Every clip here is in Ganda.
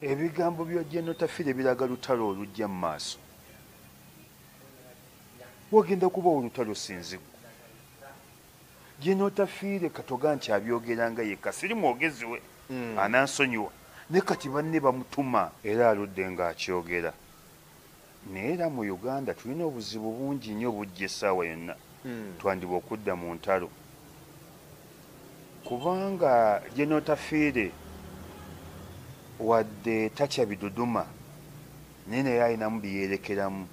Ebigambo byo General Tafire biraga lutalo olujja mu maaso. Wagenda kuba olutalo sinzigu. General Tafire katoga nti abyogeranga yekka siri mwogezi we anansonyiwa ne kati banne bamutuma era aludde ng'akyogera. Naye era mu Uganda tulina obuzibu bungi nnyo bujja essaawa yonna twandiba okudda mu ntalo. Kubanga General Tafire wadde tatya biduduma naye naye alinamu byeyerekeramu.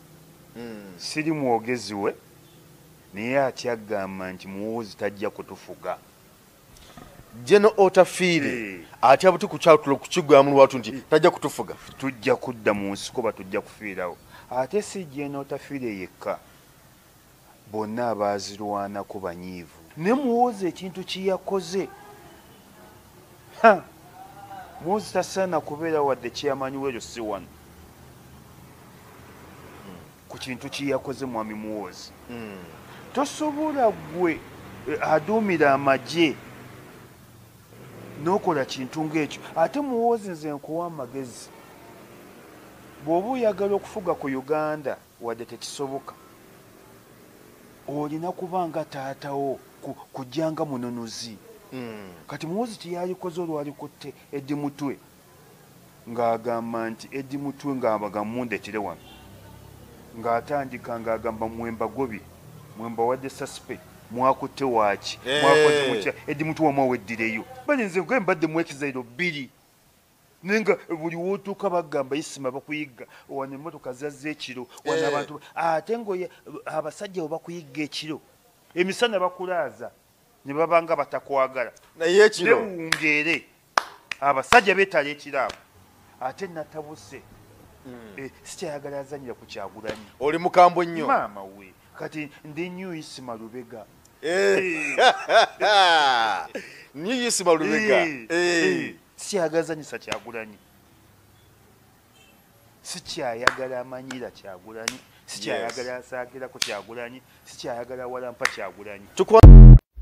Siri mwogezi we naye atya agamba nti muwoozi tajja kutufuga. General Tafire atya buti kukigwamu lwatu nti tajja kutufuga. Tujja kudda mu nsiko batujja kufiirawo. Ate si General Tafire yekka, bonna abaazirwanako banyiivu. Ne muwoozi ekintu kiyakoze, muwoozi tasaana kubeera wadde chairman w'erusi wano ku kintu kiyakoze mwami muwoozi. Tosobola gwe aduumira amagye n'okola kintu ng'ekyo. Ate muwoozi nze nkuwa amagezi, bw'oba oyagala okufuga ku Uganda wadde tekisoboka, olina kuba nga taatawo kujjanga mununuzi. Kati muwoozi tiyalikoze olwalikutte Eddi Mutwe ng'agamba nti Eddi Mutwe ng'abaga mundetire wano, ng'atandika ng'agamba Mwemba Gobi, Mwemba wadde suspect, mwakutte waaki, mwakoze mutya, Eddi Mutwe wamwaweddireyo. Bali nze gwe mbadde mwekizairo bbiri nenga buli wootuuka bagamba isima bakuyigga wano emmotoka zazza ekiro wano abantu ate ngo abasajja bwe bakuyigga ekiro emisana bakulaaza ne babanga batakwagala naye ekiro newungeere abasajja beetala ekiraabo. Ate natabuse sikyayagala azanyira ku Kyagulanyi. oli mukambwe nnyo maama we kati ndi New Isima Lubega. New Isima Lubega. Sikyayagala azanyisa Kyagulanyi, sikyayagala amanyira Kyagulanyi, sikyayagala asaakira ku Kyagulanyi, sikyayagala walampa Kyagulanyi.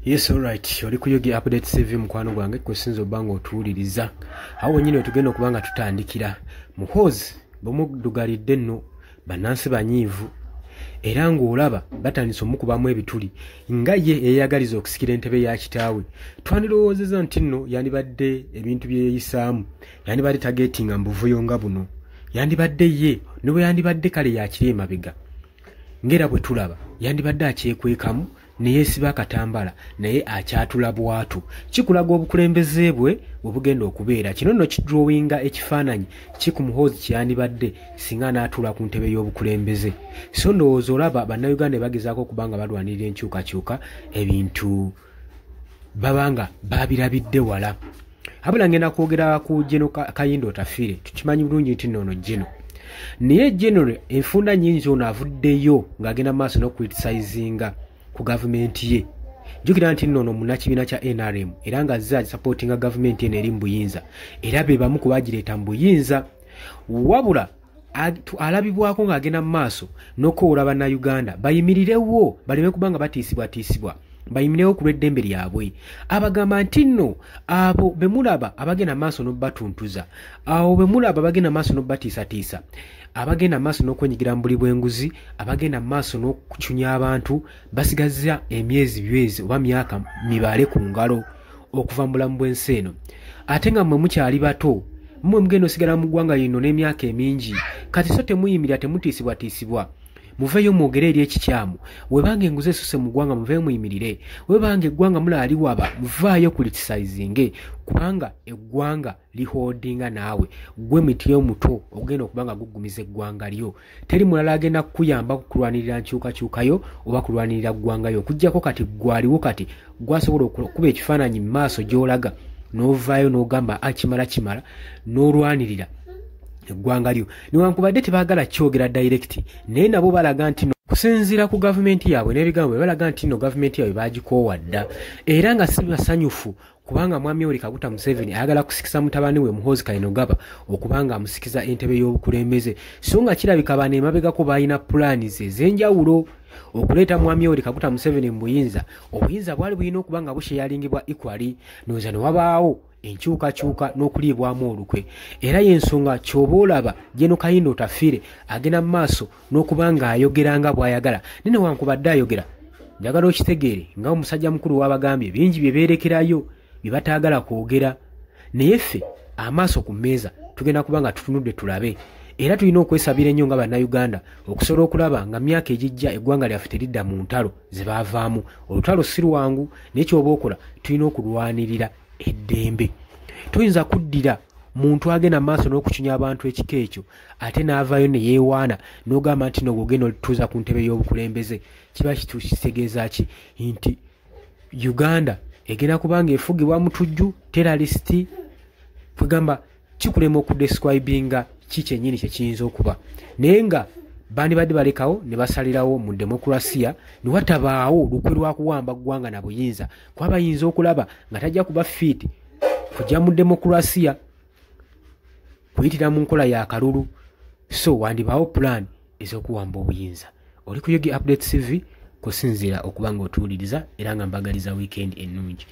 Yes, alright. Oli kuyogi update CV mukwano gwange kusinzo bango otuwuliriza. Awo nyine tugenda okubanga tutandikira. Muhoozi bomudugalidde nno bannansi banyiivu era ng'olaba batandise omukubamu ebituli nga ye eyagaliza okusikira entebe ya kitaawe. Twandirowoozeza nti nno yandibadde ebintu byeyisaamu, yandibadde tagetinga mbuvuyo nga buno, yandibadde ye ne bwe yandibadde kale yakiri emabega ng'era bwe tulaba yandibadde akyekwekamu ne yeesiba akatambala naye akyatula bwatu. Kikulaga obukulembeze bwe bugenda okubeera. Kino nno kidrowinga ekifaananyi kiku Muhoozi kyandibadde singa anaatula ku ntebe y'obukulembeze. So ndowooza olaba bannayuganda bagezaako okubanga balwanirira enkyukakyuka ebintu babanga babirabidde wala. Habula ngenda kwogera ku General Kayindo Tafire. Tukimanyi bulungi nti nno Geno naye General enfunda nnyingi ono avuddeyo ng'agenda maaso n'okukriticizinga ku gavumenti ye. Jukira nti nno munnakibiina kya NRM era nga azze supportinga gavumenti eno eri mu buyinza era be bamu ku bagireeta mu buyinza. Wabula alabibwako ng'agenda mu maaso n'okoola bannayuganda bayimirirewo baleme kubanga batiisibwatiisibwa, bayimirewo ku lw'eddembe lyabwe. Abagamba nti nno abo be mulaba abagenda maaso n'obatuntuza, abo be mulaba abagenda maaso n'obatiisatiisa, abagenda maaso n'okwenyigira mu buli bw'enguzi, abagenda maaso n'okucunya abantu basigazza emyezi byezi oba myaka mibale ku ngalo okuva mu bulamu bw'ensi eno. Ate nga mmwe mukyali bato, mmwe mugenda osigala mu ggwanga lino n'emyaka emingi, kati so temuyimirira temutiisibwatiisibwa. Muveyo mwogere eri ekikyamu. Webanga enguzi esuse mu ggwanga muveyo muyimirire. Webanga eggwanga mulaali waba muvaayo kulitisizinge kubanga eggwanga liholdinga naawe. Gwe miti omuto ogenda okubanga gugumiza eggwanga lyo. Teri mulala agenda kukuyamba kulwanirira nkyukakyukayo oba kulwanirira ggwangayo. Kujjako kati gwaliwo kati gwasobola okuba ekifaananyi mu maaso gy'olaga n'ovaayo n'ogamba kimala n'olwanirira eggwanga lyo. Newankubadde tebaagala kyogera direct naye nabo balaga nti kusinziira ku gavumenti yaabwe n'ebigambo balaga nti nno gavumenti yaabwe bagikoowa dda era nga si basanyufu kubanga mwami Yoweri Kaguta Museveni ayagala kusikisa mutabani we Muhoozi Kainerugaba okubanga amusikiza entebe y'obukulembeze so nga kirabika bano emabegako balina pulaani ze ez'enjawulo okuleeta mwami Yoweri Kaguta Museveni mu buyinza obuyinza bwali bulina okuba nga busheyalingibwa equally nooza ne wabaawo enkyukakyuka n'okuliibwamu olukwe era y'ensonga ky'oba olaba Gen. Kayindo Otafiire agenda mu maaso n'okuba ng'ayogera nga bw'ayagala nene wankubadde ayogera njagala okitegeere nga omusajja mukulu w'abagambye bingi bye beerekerayo bye bataagala kwogera naye ffe amaaso ku mmeeza tugenda kuba nga tutunudde tulabe era tulina okwesabira ennyo nga bannayuganda okusobola okulaba nga myaka egijja eggwanga lyaffe teridda mu ntalo ze baavaamu olutalo si lwangu naye ky'oba okola tulina okulwanirira eddembe tuyinza kuddira muntu agenda maaso n'okucunya abantu ekika ekyo ate n'avaayo ne yeewaana n'ogamba nti no gwogenda olituuza ku ntebe y'obukulembeze kiba kitegeeza ki nti Uganda egenda kubanga efugibwa mutujju terrorist kwegamba kikulema okudescribinga ki kyennyini kyekiyinza okuba naye nga bandibadde balekawo ne basalirawo mu demokrasiya ne watabaawo lukwe lwakuwamba ggwanga na buyinza kuba bayinza okulaba nga tajja kuba fiiti kujja mu demokrasiya kuyitira mu nkola ya kalulu so wandibaawo pulaani ez'okuwamba obuyinza oli ku Yogi Updates TV kusinziira okuba nga otuwuliriza era nga mbagaliza weekend ennungi.